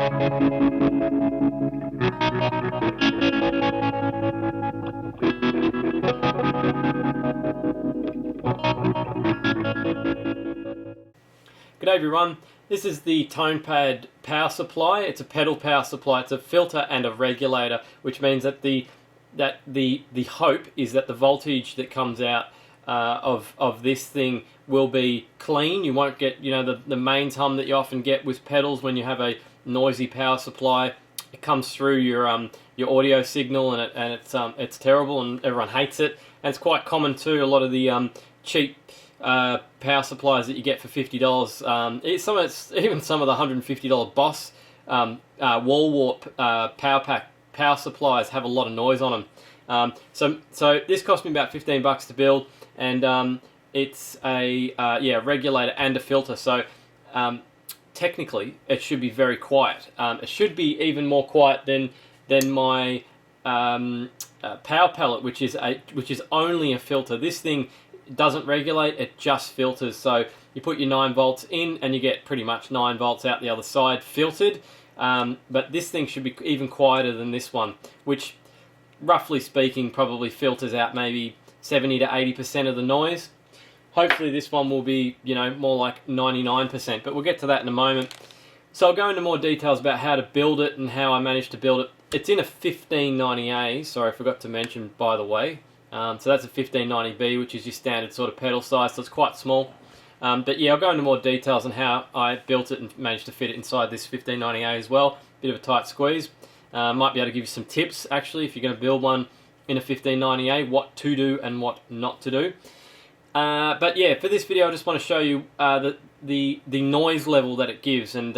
G'day everyone, this is the Tonepad power supply. It's a pedal power supply. It's a filter and a regulator, which means that the hope is that the voltage that comes out of this thing will be clean. You won't get, you know, the mains hum that you often get with pedals when you have a noisy power supply. It comes through your audio signal, and it's terrible, and everyone hates it. And it's quite common too. A lot of the cheap power supplies that you get for $50. Even some of the $150 Boss wall warp power supplies have a lot of noise on them. So this cost me about $15 to build, and it's a regulator and a filter. So technically, it should be very quiet. It should be even more quiet than my power pellet, which is only a filter. This thing doesn't regulate, it just filters. So you put your 9 volts in and you get pretty much 9 volts out the other side filtered. But this thing should be even quieter than this one, which roughly speaking probably filters out maybe 70 to 80% of the noise. Hopefully this one will be, you know, more like 99%, but we'll get to that in a moment. So I'll go into more details about how to build it and how I managed to build it. It's in a 1590A, sorry, I forgot to mention, by the way. So that's a 1590B, which is your standard sort of pedal size, so it's quite small. But yeah, I'll go into more details on how I built it and managed to fit it inside this 1590A as well. Bit of a tight squeeze. Might be able to give you some tips, actually, if you're going to build one in a 1590A, what to do and what not to do. But yeah, for this video I just want to show you the noise level that it gives, and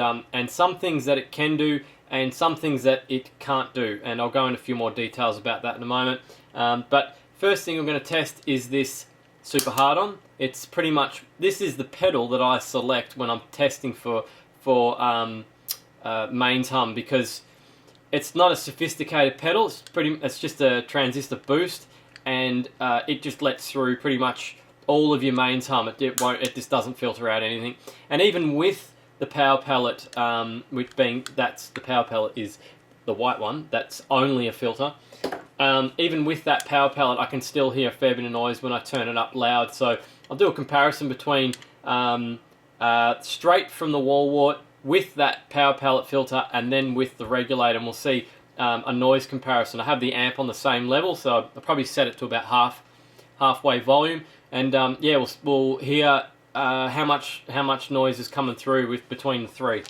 some things that it can do and some things that it can't do. And I'll go into a few more details about that in a moment. But first thing I'm going to test is this super hard-on. It's pretty much, this is the pedal that I select when I'm testing for mains hum, because it's not a sophisticated pedal. It's just a transistor boost, and it just lets through pretty much all of your mains hum. It just doesn't filter out anything. And even with the power pellet, that's the power pellet is the white one. That's only a filter. Even with that power pellet, I can still hear a fair bit of noise when I turn it up loud. So I'll do a comparison between straight from the wall wart with that power pellet filter and then with the regulator, and we'll see a noise comparison. I have the amp on the same level, so I'll probably set it to about halfway volume, and yeah, we'll hear how much noise is coming through between the three.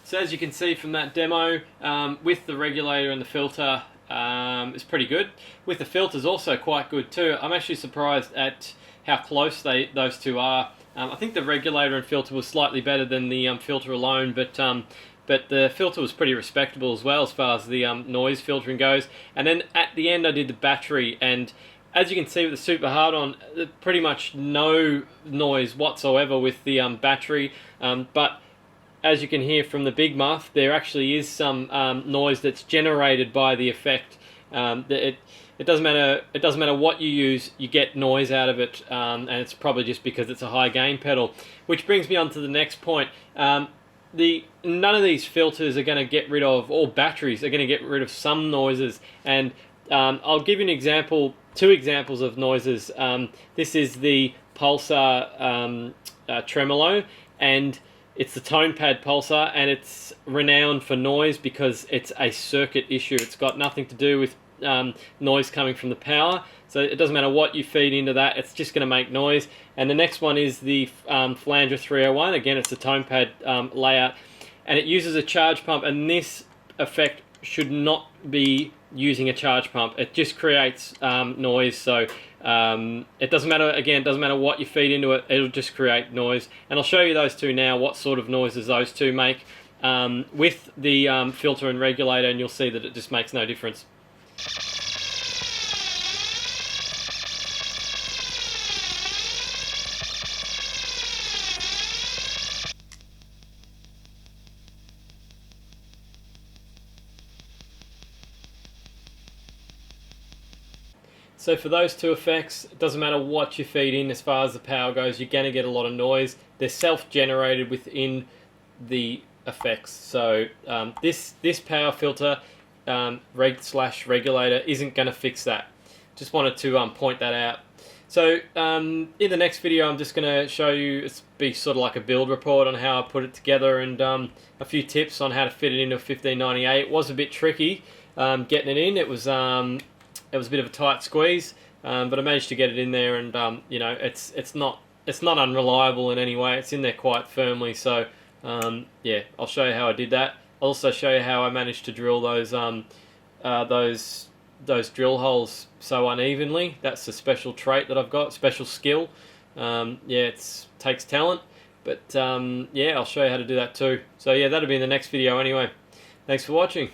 So as you can see from that demo, with the regulator and the filter, it's pretty good. With the filters also quite good too. I'm actually surprised at how close those two are. I think the regulator and filter was slightly better than the filter alone, but the filter was pretty respectable as well as far as the noise filtering goes. And then at the end I did the battery, and as you can see with the super hard-on, pretty much no noise whatsoever with the battery, but as you can hear from the big muff, there actually is some noise that's generated by the effect. It doesn't matter. It doesn't matter what you use, you get noise out of it, and it's probably just because it's a high gain pedal. Which brings me on to the next point. None of these filters are going to get rid of, or batteries are going to get rid of some noises. And I'll give you an example, two examples of noises. This is the Pulsar tremolo, and it's the Tonepad Pulsar, and it's renowned for noise because it's a circuit issue. It's got nothing to do with noise coming from the power. So it doesn't matter what you feed into that, it's just going to make noise. And the next one is the Flanger 301. Again, it's a Tonepad layout, and it uses a charge pump, and this effect should not be using a charge pump. It just creates noise. So it doesn't matter, again, it doesn't matter what you feed into it, it'll just create noise. And I'll show you those two now, what sort of noises those two make with the filter and regulator, and you'll see that it just makes no difference. So for those two effects, it doesn't matter what you feed in as far as the power goes, you're going to get a lot of noise. They're self-generated within the effects. So this power filter regulator isn't going to fix that. Just wanted to point that out. So in the next video, I'm just going to show you, it's be sort of like a build report on how I put it together, and a few tips on how to fit it into a 1598. It was a bit tricky getting it in. It was a bit of a tight squeeze, but I managed to get it in there, and you know, it's not unreliable in any way. It's in there quite firmly. So yeah, I'll show you how I did that. I'll also show you how I managed to drill those drill holes so unevenly. That's a special trait that I've got, special skill. Yeah, it takes talent, but yeah, I'll show you how to do that too. So yeah, that'll be in the next video anyway. Thanks for watching.